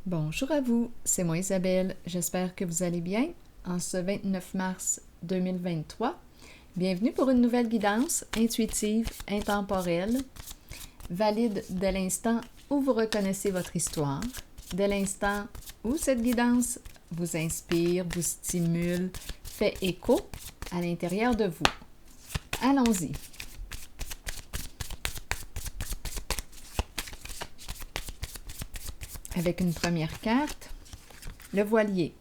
Bonjour à vous, c'est moi Isabelle. J'espère que vous allez bien en ce 29 mars 2023. Bienvenue pour une nouvelle guidance intuitive, intemporelle, valide dès l'instant où vous reconnaissez votre histoire, dès l'instant où cette guidance vous inspire, vous stimule, fait écho à l'intérieur de vous. Allons-y. Avec une première carte, le voilier.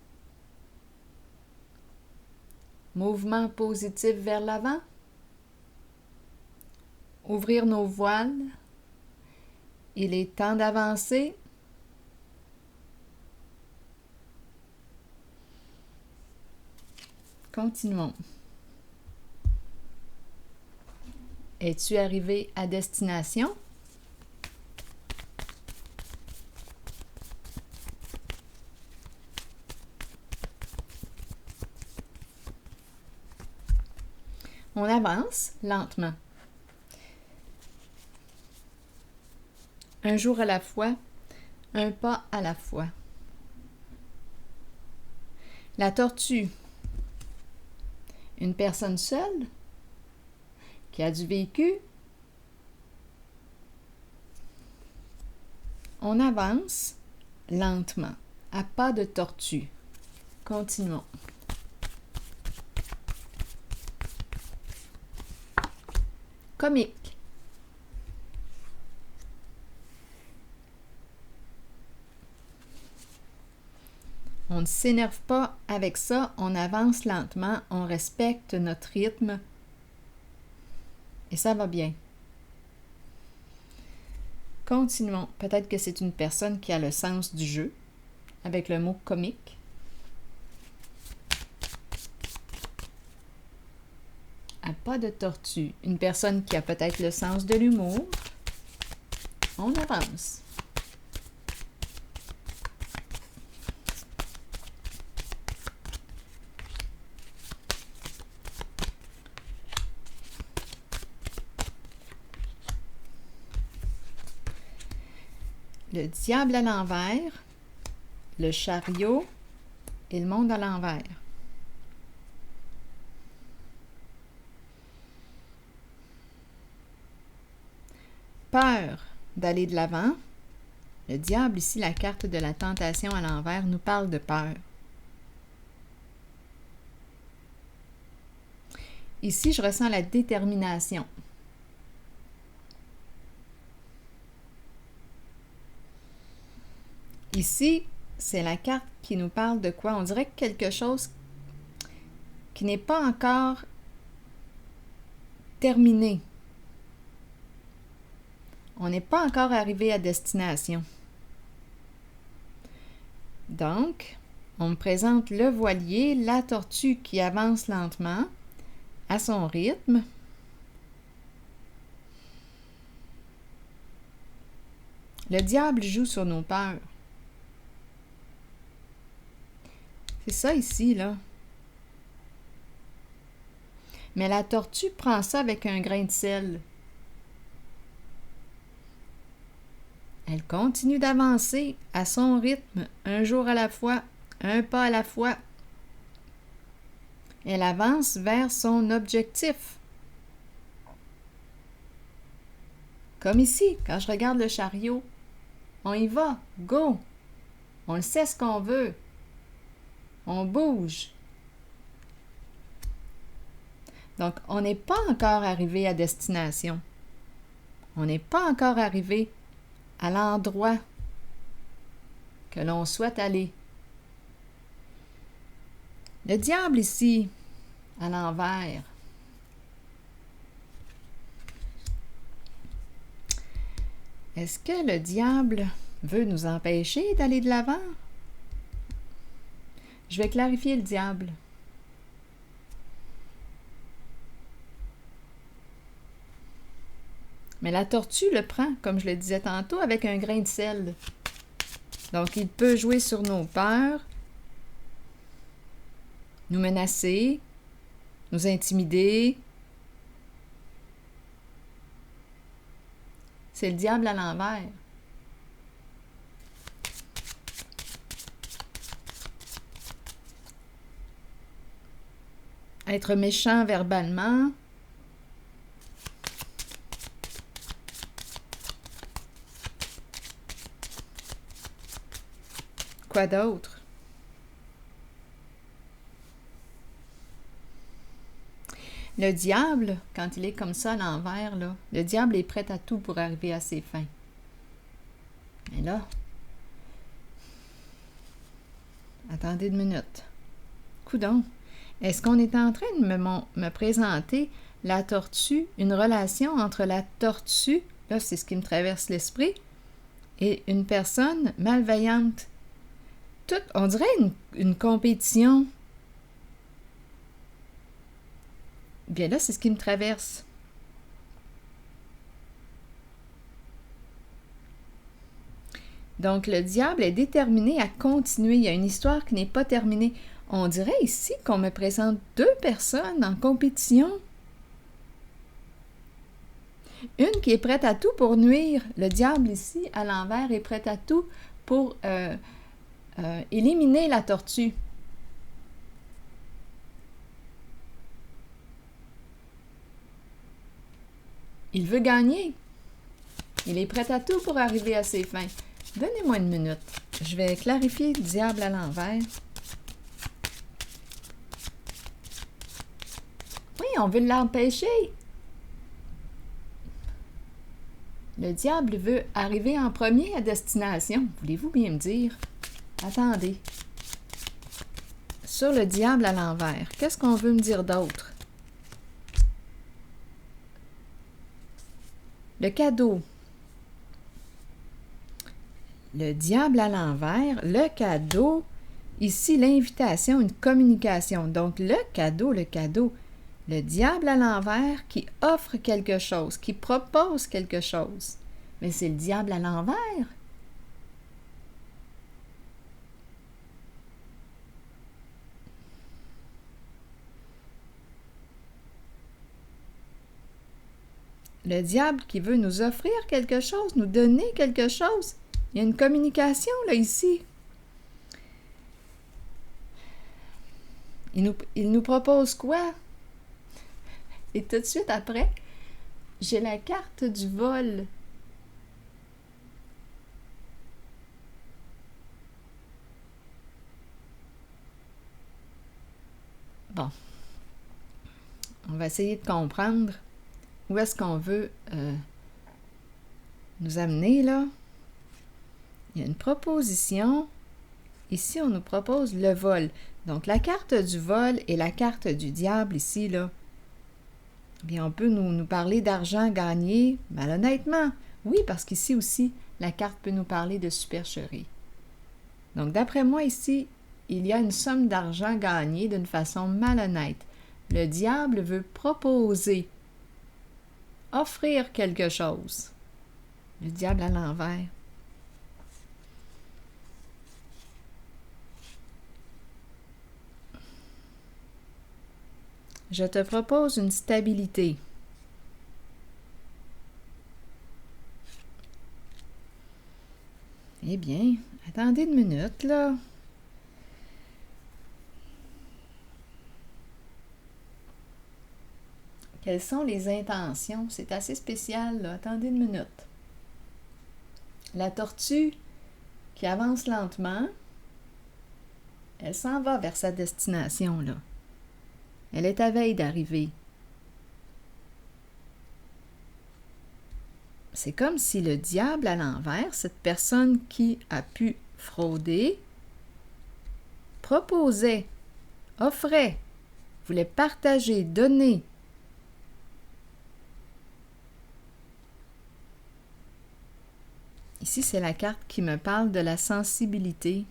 Mouvement positif vers l'avant. Ouvrir nos voiles. Il est temps d'avancer. Continuons. Es-tu arrivé à destination? On avance lentement. Un jour à la fois, un pas à la fois. La tortue. Une personne seule qui a du vécu. On avance lentement, à pas de tortue. Continuons. Comique. On ne s'énerve pas avec ça, on avance lentement, on respecte notre rythme et ça va bien. Continuons. Peut-être que c'est une personne qui a le sens du jeu avec le mot comique. À pas de tortue. Une personne qui a peut-être le sens de l'humour. On avance. Le diable à l'envers, le chariot et le monde à l'envers. Peur d'aller de l'avant. Le diable, ici, la carte de la tentation à l'envers, nous parle de peur. Ici, je ressens la détermination. Ici, c'est la carte qui nous parle de quoi? On dirait que quelque chose qui n'est pas encore terminé. On n'est pas encore arrivé à destination. Donc, on me présente le voilier, la tortue qui avance lentement à son rythme. Le diable joue sur nos peurs. C'est ça ici, là. Mais la tortue prend ça avec un grain de sel. Elle continue d'avancer à son rythme, un jour à la fois, un pas à la fois. Elle avance vers son objectif. Comme ici, quand je regarde le chariot, on y va, go! On le sait ce qu'on veut. On bouge. Donc, on n'est pas encore arrivé à destination. On n'est pas encore arrivé à l'endroit que l'on souhaite aller. Le diable ici, à l'envers. Est-ce que le diable veut nous empêcher d'aller de l'avant? Je vais clarifier le diable. Mais la tortue le prend, comme je le disais tantôt, avec un grain de sel. Donc, il peut jouer sur nos peurs, nous menacer, nous intimider. C'est le diable à l'envers. être méchant verbalement. Quoi d'autre? Le diable, quand il est comme ça à l'envers, là, le diable est prêt à tout pour arriver à ses fins. Mais là, attendez une minute. Coudon, est-ce qu'on est en train de me présenter la tortue, une relation entre la tortue, là c'est ce qui me traverse l'esprit, et une personne malveillante? Tout, on dirait une compétition. Bien là, c'est ce qui me traverse. Donc, le diable est déterminé à continuer. Il y a une histoire qui n'est pas terminée. On dirait ici qu'on me présente deux personnes en compétition. Une qui est prête à tout pour nuire. Le diable ici, à l'envers, est prêt à tout pour éliminer la tortue. Il veut gagner. Il est prêt à tout pour arriver à ses fins. Donnez-moi une minute. Je vais clarifier le diable à l'envers. Oui, on veut l'empêcher. Le diable veut arriver en premier à destination. Voulez-vous bien me dire? Attendez. Sur le diable à l'envers, qu'est-ce qu'on veut me dire d'autre? Le cadeau. Le diable à l'envers, le cadeau. Ici, l'invitation, une communication. Donc, le cadeau. Le diable à l'envers qui offre quelque chose, qui propose quelque chose. Mais c'est le diable à l'envers. Le diable qui veut nous offrir quelque chose, nous donner quelque chose. Il y a une communication là, ici. Il nous propose quoi? Et tout de suite après, j'ai la carte du vol. Bon. On va essayer de comprendre où est-ce qu'on veut nous amener, là. Il y a une proposition. Ici, on nous propose le vol. Donc, la carte du vol et la carte du diable, ici, là. Bien, on peut nous parler d'argent gagné. Malhonnêtement, oui, parce qu'ici aussi, la carte peut nous parler de supercherie. Donc, d'après moi, ici, il y a une somme d'argent gagnée d'une façon malhonnête. Le diable veut proposer, offrir quelque chose. Le diable à l'envers. Je te propose une stabilité. Eh bien, attendez une minute, là. Quelles sont les intentions? C'est assez spécial, là. Attendez une minute. La tortue qui avance lentement, elle s'en va vers sa destination, là. Elle est à veille d'arriver. C'est comme si le diable à l'envers, cette personne qui a pu frauder, proposait, offrait, voulait partager, donner. Ici, c'est la carte qui me parle de la sensibilité.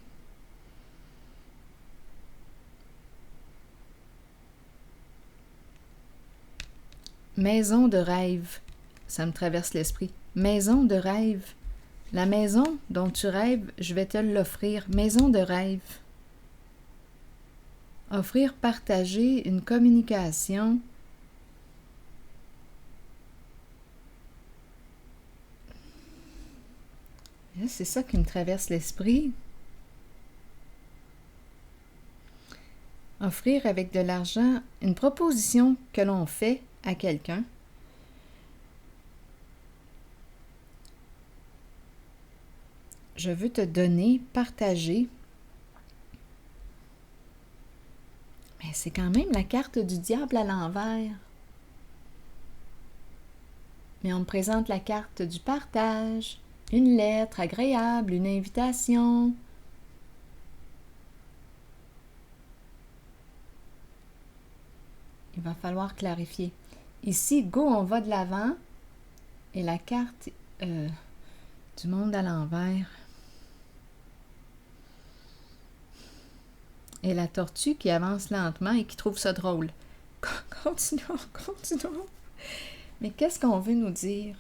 Maison de rêve, ça me traverse l'esprit. Maison de rêve. La maison dont tu rêves, je vais te l'offrir. Maison de rêve. Offrir, partager, une communication. C'est ça qui me traverse l'esprit. offrir avec de l'argent une proposition que l'on fait à quelqu'un. Je veux te donner, partager. Mais c'est quand même la carte du diable à l'envers. Mais on me présente la carte du partage, une lettre agréable, une invitation. Il va falloir clarifier. Ici, go, on va de l'avant. Et la carte du monde à l'envers. Et la tortue qui avance lentement et qui trouve ça drôle. Continuons, continuons. Mais qu'est-ce qu'on veut nous dire?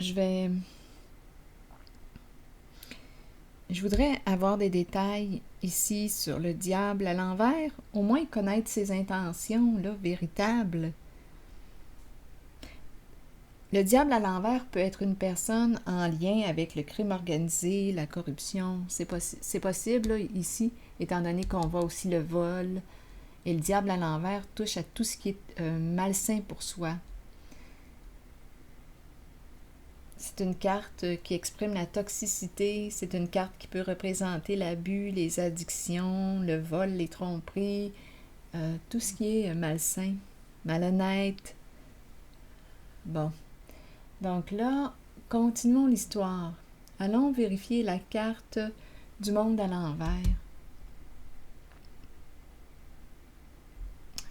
Je voudrais avoir des détails ici sur le diable à l'envers, au moins connaître ses intentions là, véritables. Le diable à l'envers peut être une personne en lien avec le crime organisé, la corruption. C'est possible là, ici, étant donné qu'on voit aussi le vol. Et le diable à l'envers touche à tout ce qui est malsain pour soi. C'est une carte qui exprime la toxicité. C'est une carte qui peut représenter l'abus, les addictions, le vol, les tromperies, tout ce qui est malsain, malhonnête. Bon. Donc là, continuons l'histoire. Allons vérifier la carte du monde à l'envers.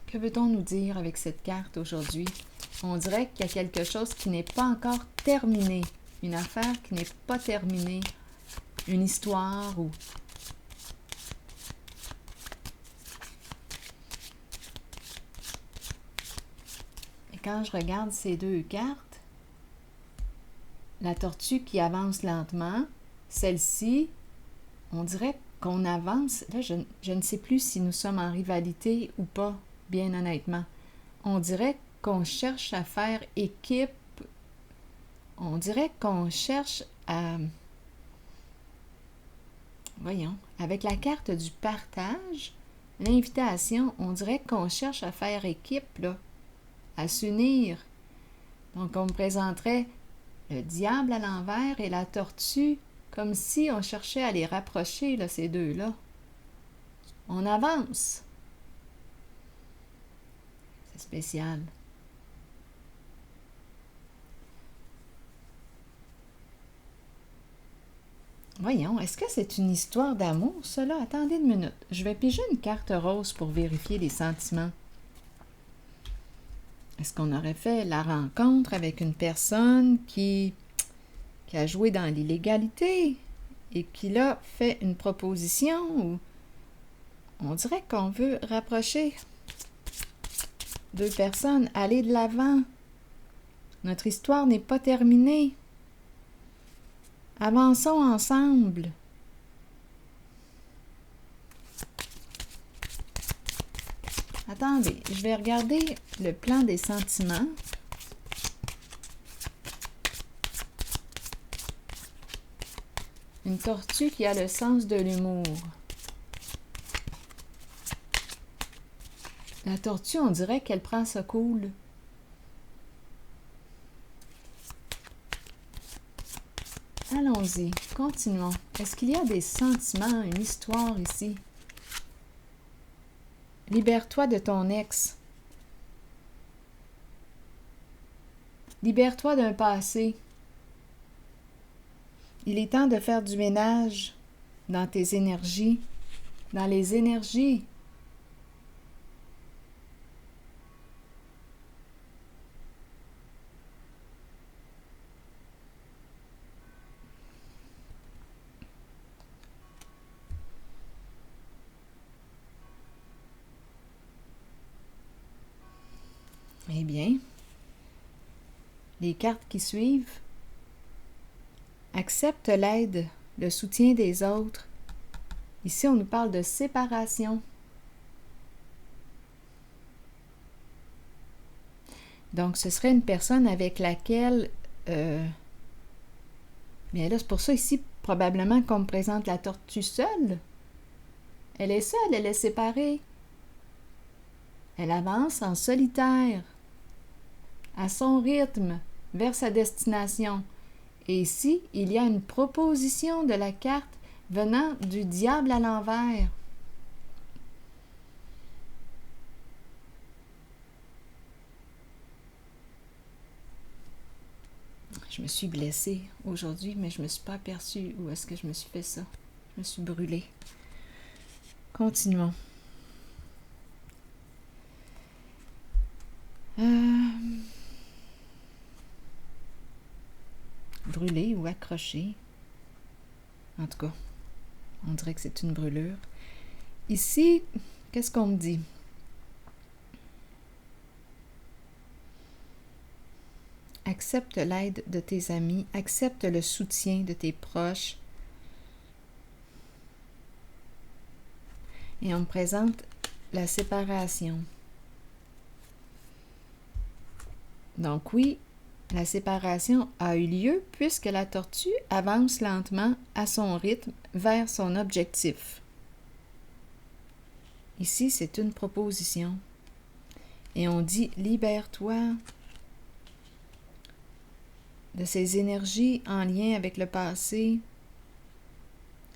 Que veut-on nous dire avec cette carte aujourd'hui? On dirait qu'il y a quelque chose qui n'est pas encore terminé. Une affaire qui n'est pas terminée. Une histoire ou... Et quand je regarde ces deux cartes, la tortue qui avance lentement, celle-ci, on dirait qu'on avance. Là, je ne sais plus si nous sommes en rivalité ou pas, bien honnêtement. On dirait qu'on cherche à faire équipe. On dirait qu'on cherche à... Voyons, avec la carte du partage, l'invitation, on dirait qu'on cherche à faire équipe, là, à s'unir. Donc, on me présenterait le diable à l'envers et la tortue, comme si on cherchait à les rapprocher, là, ces deux-là. On avance. C'est spécial. Voyons, est-ce que c'est une histoire d'amour, cela? Attendez une minute. Je vais piger une carte rose pour vérifier les sentiments. Est-ce qu'on aurait fait la rencontre avec une personne qui a joué dans l'illégalité et qui là fait une proposition ou on dirait qu'on veut rapprocher deux personnes, aller de l'avant. Notre histoire n'est pas terminée. Avançons ensemble. Attendez, je vais regarder le plan des sentiments. Une tortue qui a le sens de l'humour. La tortue, on dirait qu'elle prend ça cool. Allons-y, continuons. Est-ce qu'il y a des sentiments, une histoire ici? Libère-toi de ton ex. Libère-toi d'un passé. Il est temps de faire du ménage dans tes énergies, dans les énergies. Eh bien, les cartes qui suivent, accepte l'aide, le soutien des autres. Ici, on nous parle de séparation. Donc, ce serait une personne avec laquelle... bien là, c'est pour ça ici, probablement qu'on me présente la tortue seule. Elle est seule, elle est séparée. Elle avance en solitaire, à son rythme, vers sa destination. Et ici, il y a une proposition de la carte venant du diable à l'envers. Je me suis blessée aujourd'hui, mais je ne me suis pas aperçue où est-ce que je me suis fait ça. Je me suis brûlée. Continuons. Brûlée ou accrochée. En tout cas, on dirait que c'est une brûlure. Ici, qu'est-ce qu'on me dit? Accepte l'aide de tes amis, accepte le soutien de tes proches. Et on me présente la séparation. Donc oui, la séparation a eu lieu puisque la tortue avance lentement à son rythme vers son objectif. Ici, c'est une proposition. Et on dit « libère-toi » de ces énergies en lien avec le passé.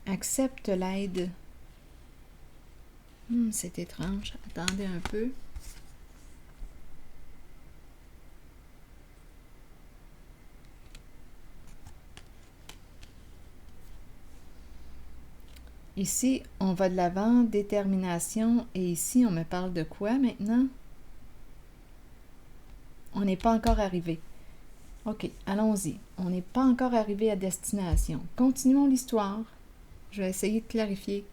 Accepte l'aide. C'est étrange. Attendez un peu. Ici, on va de l'avant, détermination. Et ici, on me parle de quoi maintenant? On n'est pas encore arrivé. OK, allons-y. On n'est pas encore arrivé à destination. Continuons l'histoire. Je vais essayer de clarifier.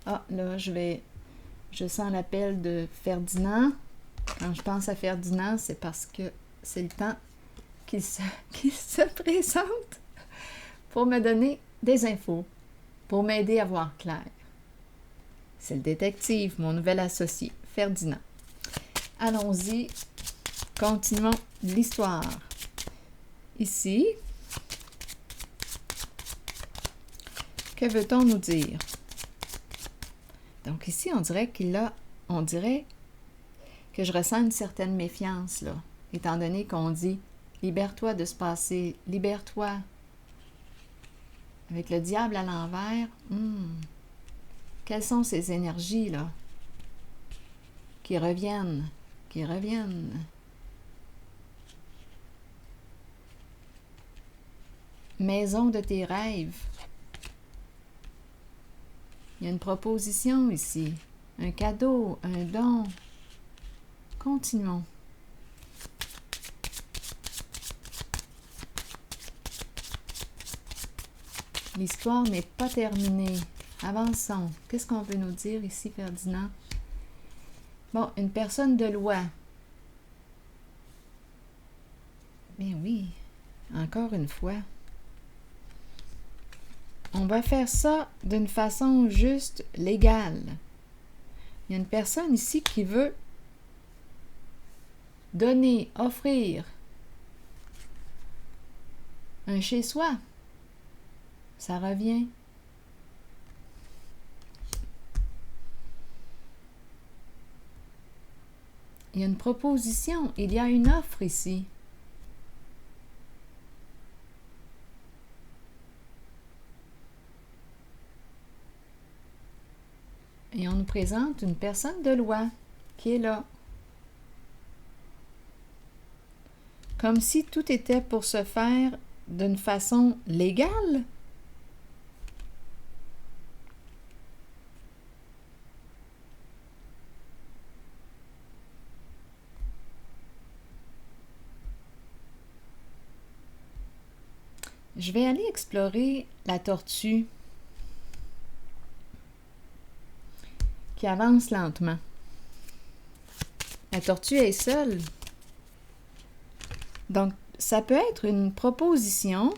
Ah, là, je sens l'appel de Ferdinand. Quand je pense à Ferdinand, c'est parce que c'est le temps qu'il se présente pour me donner des infos, pour m'aider à voir clair. C'est le détective, mon nouvel associé, Ferdinand. Allons-y, continuons l'histoire. Ici, que veut-on nous dire? Donc ici, on dirait que je ressens une certaine méfiance, là, étant donné qu'on dit « libère-toi de ce passé, libère-toi ». Avec le diable à l'envers, quelles sont ces énergies-là qui reviennent? Maison de tes rêves. Il y a une proposition ici, un cadeau, un don. Continuons. L'histoire n'est pas terminée. Avançons. Qu'est-ce qu'on veut nous dire ici, Ferdinand? Bon, une personne de loi. Bien oui, encore une fois. On va faire ça d'une façon juste légale. Il y a une personne ici qui veut donner, offrir un chez-soi. Ça revient. Il y a une proposition, il y a une offre ici. Et on nous présente une personne de loi qui est là. Comme si tout était pour se faire d'une façon légale. Je vais aller explorer la tortue qui avance lentement. La tortue est seule. Donc, ça peut être une proposition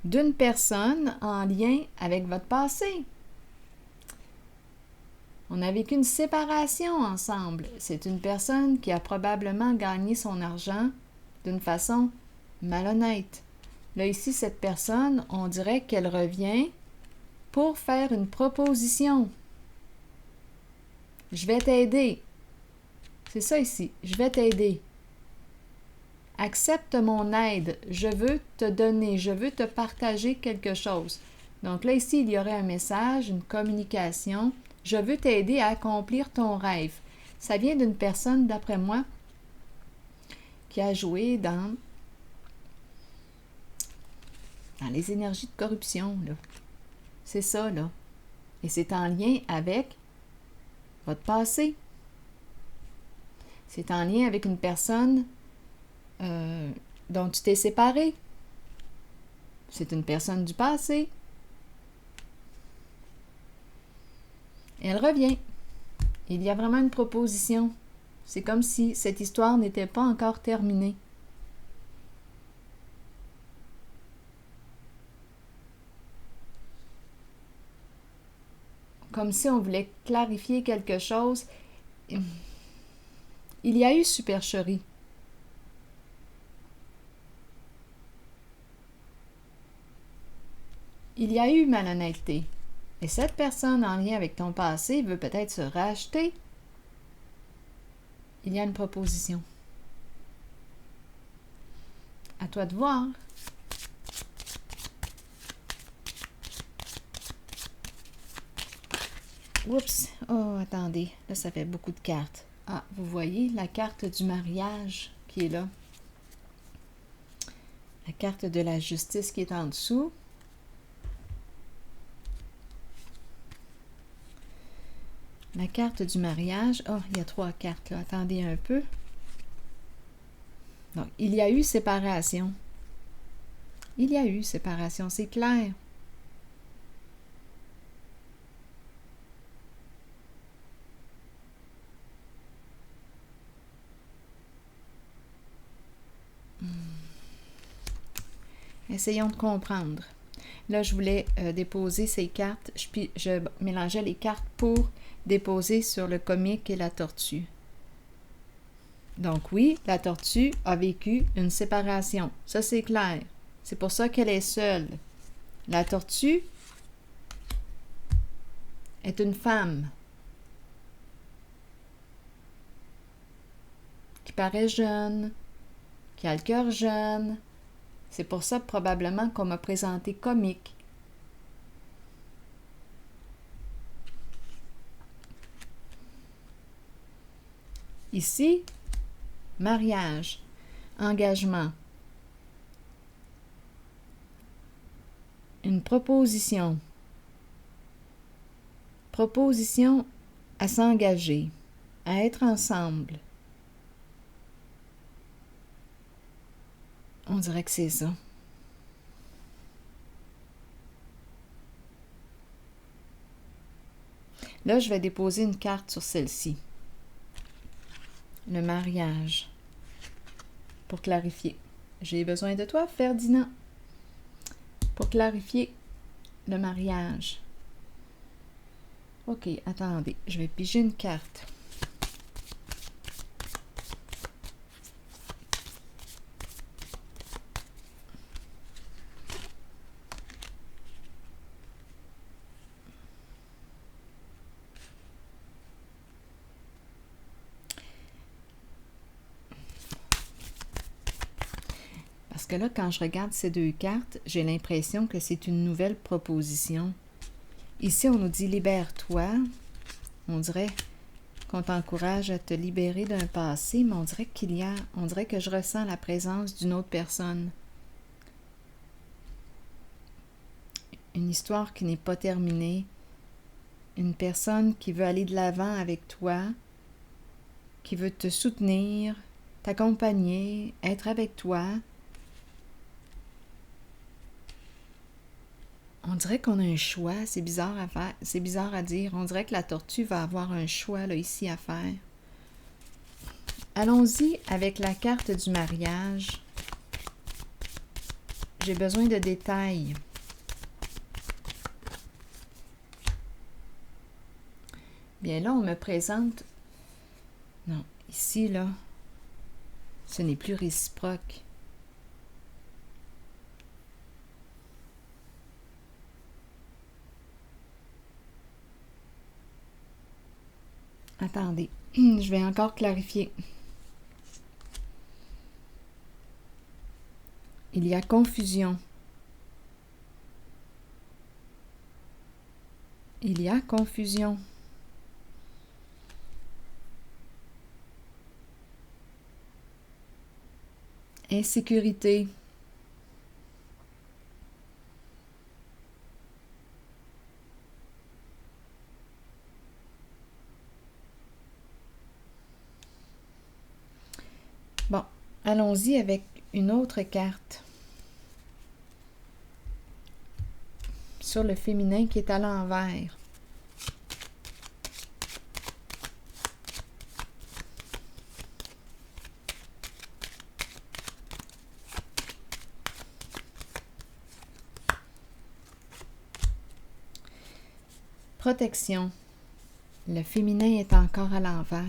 d'une personne en lien avec votre passé. On a vécu une séparation ensemble. C'est une personne qui a probablement gagné son argent d'une façon malhonnête. Là, ici, cette personne, on dirait qu'elle revient pour faire une proposition. Je vais t'aider. C'est ça ici. Je vais t'aider. Accepte mon aide. Je veux te donner. Je veux te partager quelque chose. Donc là, ici, il y aurait un message, une communication. Je veux t'aider à accomplir ton rêve. Ça vient d'une personne, d'après moi, qui a joué dans les énergies de corruption, là. C'est ça, là. Et c'est en lien avec votre passé. C'est en lien avec une personne dont tu t'es séparé. C'est une personne du passé. Elle revient. Il y a vraiment une proposition. C'est comme si cette histoire n'était pas encore terminée. Comme si on voulait clarifier quelque chose. Il y a eu supercherie. Il y a eu malhonnêteté. Et cette personne en lien avec ton passé veut peut-être se racheter. Il y a une proposition. À toi de voir. Oups! Oh, attendez. Là, ça fait beaucoup de cartes. Ah, vous voyez la carte du mariage qui est là. La carte de la justice qui est en dessous. La carte du mariage. Oh, il y a 3 cartes là. Attendez un peu. Donc, il y a eu séparation. Il y a eu séparation, c'est clair. Essayons de comprendre. Là, je voulais déposer ces cartes. Je mélangeais les cartes pour déposer sur le comique et la tortue. Donc oui, la tortue a vécu une séparation. Ça, c'est clair. C'est pour ça qu'elle est seule. La tortue est une femme qui paraît jeune, qui a le cœur jeune. C'est pour ça probablement qu'on m'a présenté comique. Ici, mariage, engagement, une proposition à s'engager, à être ensemble. On dirait que c'est ça. Là, je vais déposer une carte sur celle-ci. Le mariage. Pour clarifier. J'ai besoin de toi, Ferdinand. Pour clarifier le mariage. OK, attendez. Je vais piger une carte. Parce que là, quand je regarde ces 2 cartes, j'ai l'impression que c'est une nouvelle proposition. Ici, on nous dit « libère-toi ». On dirait qu'on t'encourage à te libérer d'un passé, mais on dirait on dirait que je ressens la présence d'une autre personne. Une histoire qui n'est pas terminée. Une personne qui veut aller de l'avant avec toi, qui veut te soutenir, t'accompagner, être avec toi. On dirait qu'on a un choix, c'est bizarre à faire, c'est bizarre à dire. On dirait que la tortue va avoir un choix là, ici à faire. Allons-y avec la carte du mariage. J'ai besoin de détails. Bien là, on me présente... Non, ici, là, ce n'est plus réciproque. Attendez, je vais encore clarifier. Il y a confusion. Il y a confusion. Insécurité. Bon, allons-y avec une autre carte. Sur le féminin qui est à l'envers. Protection. Le féminin est encore à l'envers.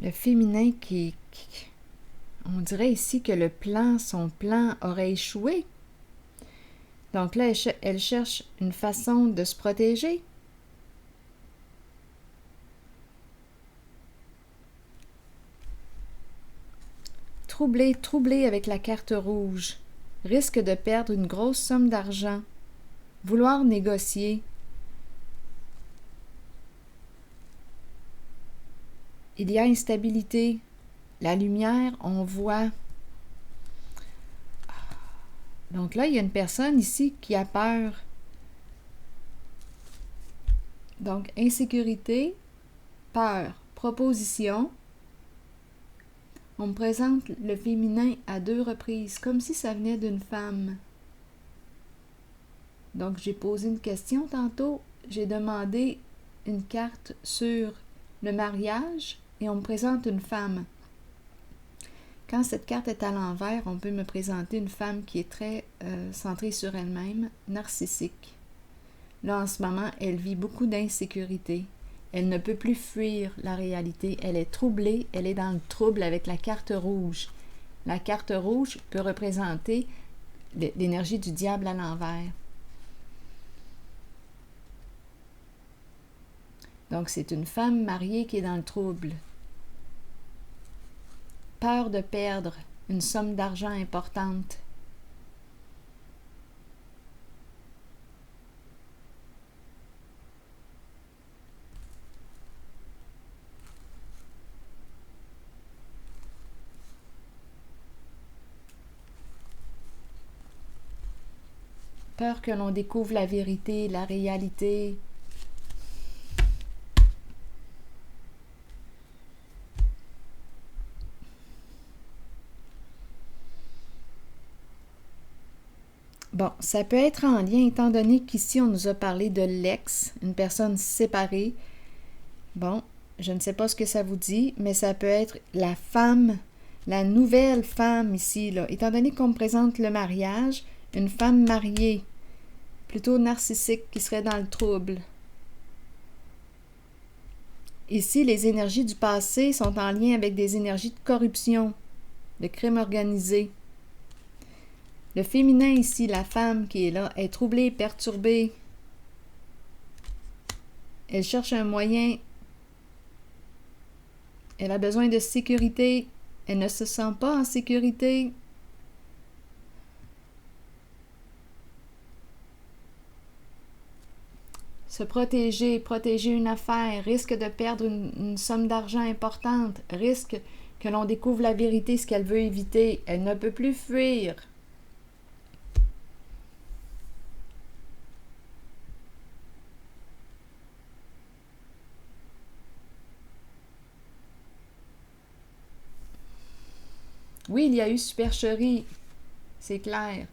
Le féminin on dirait ici que son plan aurait échoué. Donc là, elle cherche une façon de se protéger. Troublé avec la carte rouge. Risque de perdre une grosse somme d'argent. Vouloir négocier. Il y a instabilité. La lumière, on voit. Donc là, il y a une personne ici qui a peur. Donc, insécurité, peur, proposition. On me présente le féminin à 2 reprises, comme si ça venait d'une femme. Donc, j'ai posé une question tantôt. J'ai demandé une carte sur le mariage et on me présente une femme. Quand cette carte est à l'envers, on peut me présenter une femme qui est très centrée sur elle-même, narcissique. Là, en ce moment, elle vit beaucoup d'insécurité. Elle ne peut plus fuir la réalité. Elle est troublée, elle est dans le trouble avec la carte rouge. La carte rouge peut représenter l'énergie du diable à l'envers. Donc, c'est une femme mariée qui est dans le trouble. Peur de perdre une somme d'argent importante. Peur que l'on découvre la vérité, la réalité. Bon, ça peut être en lien, étant donné qu'ici, on nous a parlé de l'ex, une personne séparée. Bon, je ne sais pas ce que ça vous dit, mais ça peut être la femme, la nouvelle femme ici, là. Étant donné qu'on me présente le mariage, une femme mariée, plutôt narcissique, qui serait dans le trouble. Ici, les énergies du passé sont en lien avec des énergies de corruption, de crime organisé. Le féminin ici, la femme qui est là, est troublée, perturbée. Elle cherche un moyen. Elle a besoin de sécurité. Elle ne se sent pas en sécurité. Se protéger, protéger une affaire, risque de perdre une somme d'argent importante, risque que l'on découvre la vérité, ce qu'elle veut éviter. Elle ne peut plus fuir. Oui, il y a eu supercherie, c'est clair.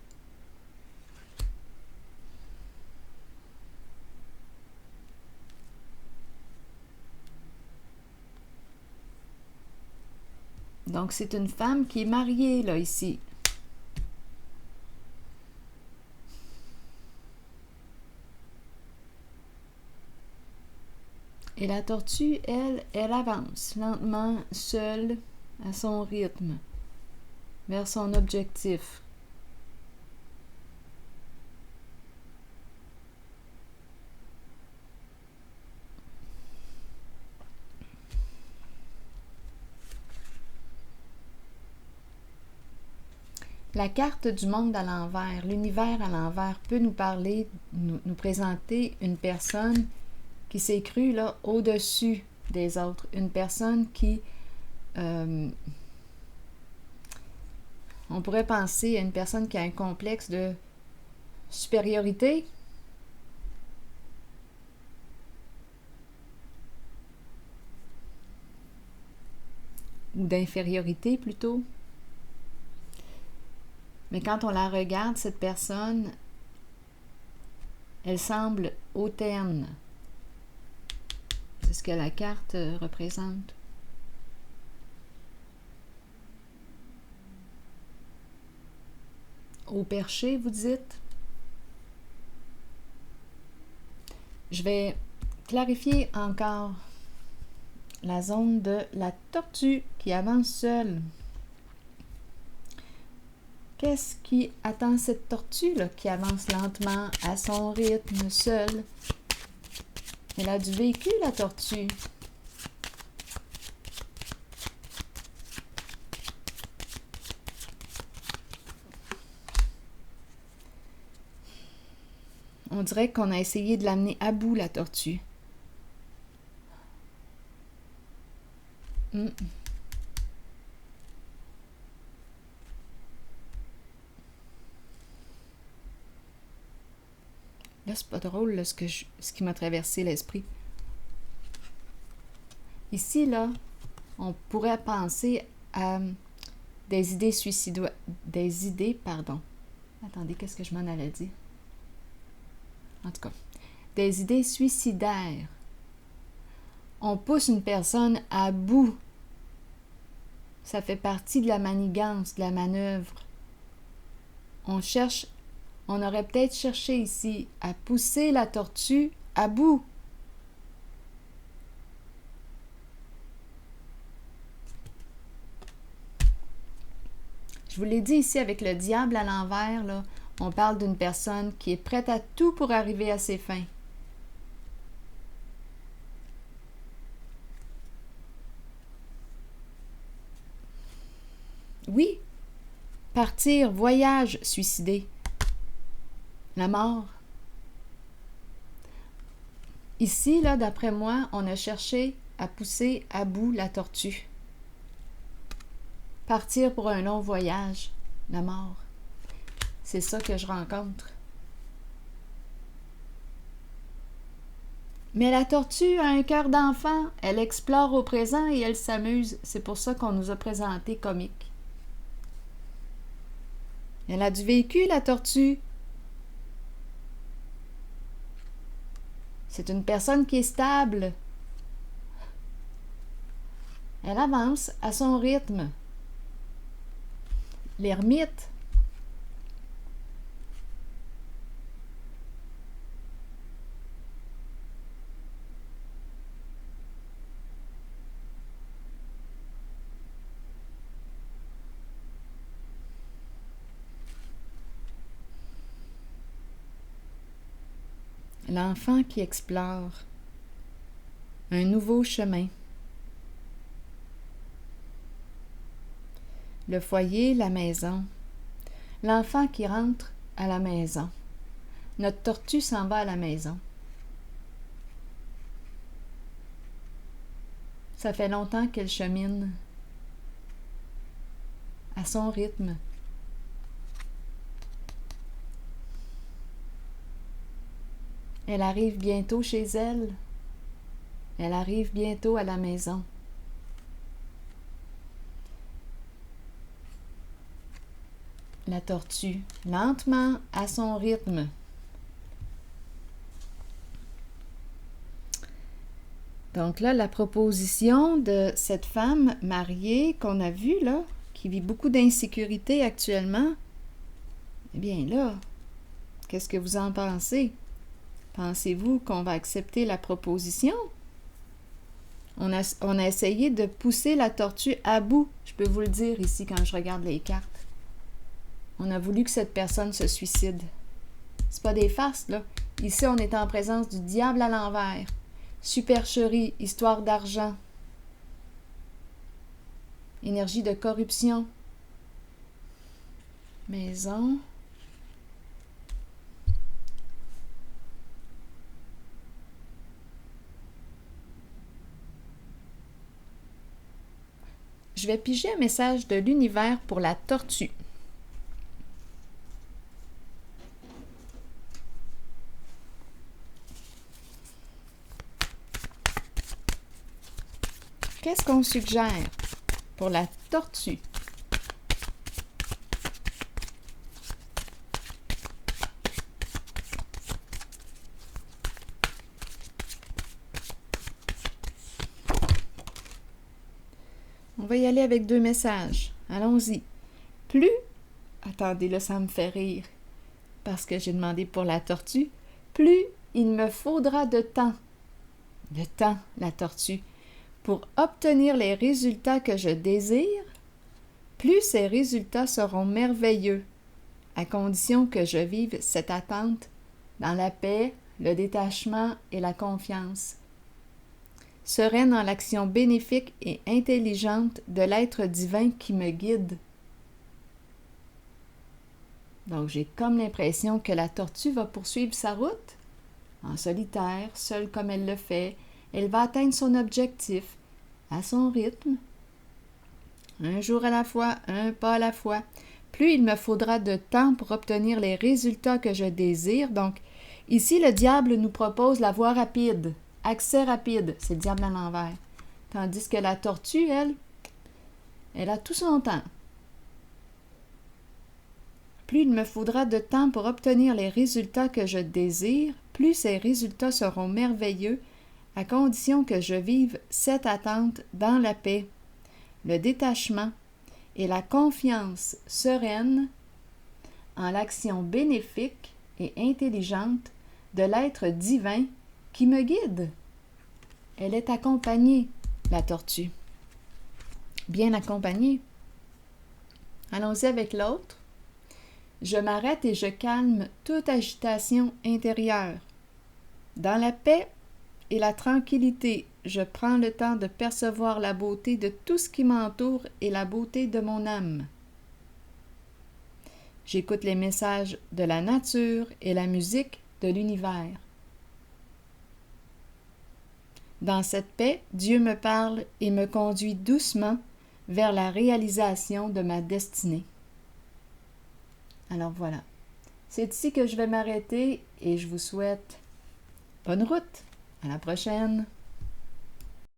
Donc, c'est une femme qui est mariée, là, ici. Et la tortue, elle avance lentement, seule, à son rythme, vers son objectif. La carte du monde à l'envers, l'univers à l'envers peut nous parler, nous présenter une personne qui s'est crue là au-dessus des autres, une personne qui, on pourrait penser à une personne qui a un complexe de supériorité, ou d'infériorité plutôt. Mais quand on la regarde, cette personne, elle semble hautaine. C'est ce que la carte représente. Au perché, vous dites? Je vais clarifier encore la zone de la tortue qui avance seule. Qu'est-ce qui attend cette tortue-là qui avance lentement, à son rythme, seule? Elle a du vécu, la tortue. On dirait qu'on a essayé de l'amener à bout, la tortue. Là, c'est pas drôle, là, ce qui m'a traversé l'esprit. Ici, là, on pourrait penser à des idées suicidaires. Attendez, qu'est-ce que je m'en allais dire? En tout cas, des idées suicidaires. On pousse une personne à bout. Ça fait partie de la manigance, de la manœuvre. On aurait peut-être cherché ici à pousser la tortue à bout. Je vous l'ai dit ici avec le diable à l'envers, là, on parle d'une personne qui est prête à tout pour arriver à ses fins. Oui, partir, voyage, suicider. La mort. Ici, là, d'après moi, on a cherché à pousser à bout la tortue. Partir pour un long voyage, la mort. C'est ça que je rencontre. Mais la tortue a un cœur d'enfant. Elle explore au présent et elle s'amuse. C'est pour ça qu'on nous a présenté comique. Elle a du vécu, la tortue. C'est une personne qui est stable. Elle avance à son rythme. L'ermite. L'enfant qui explore un nouveau chemin. Le foyer, la maison. L'enfant qui rentre à la maison. Notre tortue s'en va à la maison. Ça fait longtemps qu'elle chemine à son rythme. Elle arrive bientôt chez elle. Elle arrive bientôt à la maison. la tortue, lentement, à son rythme. Donc là, la proposition de cette femme mariée qu'on a vue, là, qui vit beaucoup d'insécurité actuellement, eh bien là, qu'est-ce que vous en pensez? Pensez-vous qu'on va accepter la proposition? On a essayé de pousser la tortue à bout, je peux vous le dire ici quand je regarde les cartes. On a voulu que cette personne se suicide. C'est pas des farces, là. Ici, on est en présence du diable à l'envers. Supercherie, histoire d'argent. Énergie de corruption. Maison. Je vais piger un message de l'univers pour la tortue. Qu'est-ce qu'on suggère pour la tortue? On va y aller avec 2 messages. Allons-y. Plus... Attendez, là, ça me fait rire. Parce que j'ai demandé pour la tortue. Plus il me faudra de temps. Le temps, la tortue. Pour obtenir les résultats que je désire, plus ces résultats seront merveilleux, à condition que je vive cette attente dans la paix, le détachement et la confiance. Sereine dans l'action bénéfique et intelligente de l'être divin qui me guide. Donc j'ai comme l'impression que la tortue va poursuivre sa route, en solitaire, seule comme elle le fait. Elle va atteindre son objectif, à son rythme, un jour à la fois, un pas à la fois. Plus il me faudra de temps pour obtenir les résultats que je désire. Donc, ici, le diable nous propose la voie rapide, accès rapide, c'est le diable à l'envers. Tandis que la tortue, elle a tout son temps. Plus il me faudra de temps pour obtenir les résultats que je désire, plus ces résultats seront merveilleux, à condition que je vive cette attente dans la paix, le détachement et la confiance sereine en l'action bénéfique et intelligente de l'être divin qui me guide. Elle est accompagnée, la tortue. Bien accompagnée. Allons-y avec l'autre. Je m'arrête et je calme toute agitation intérieure. Dans la paix et la tranquillité, je prends le temps de percevoir la beauté de tout ce qui m'entoure et la beauté de mon âme. J'écoute les messages de la nature et la musique de l'univers. Dans cette paix, Dieu me parle et me conduit doucement vers la réalisation de ma destinée. Alors voilà, c'est ici que je vais m'arrêter et je vous souhaite bonne route. À la prochaine!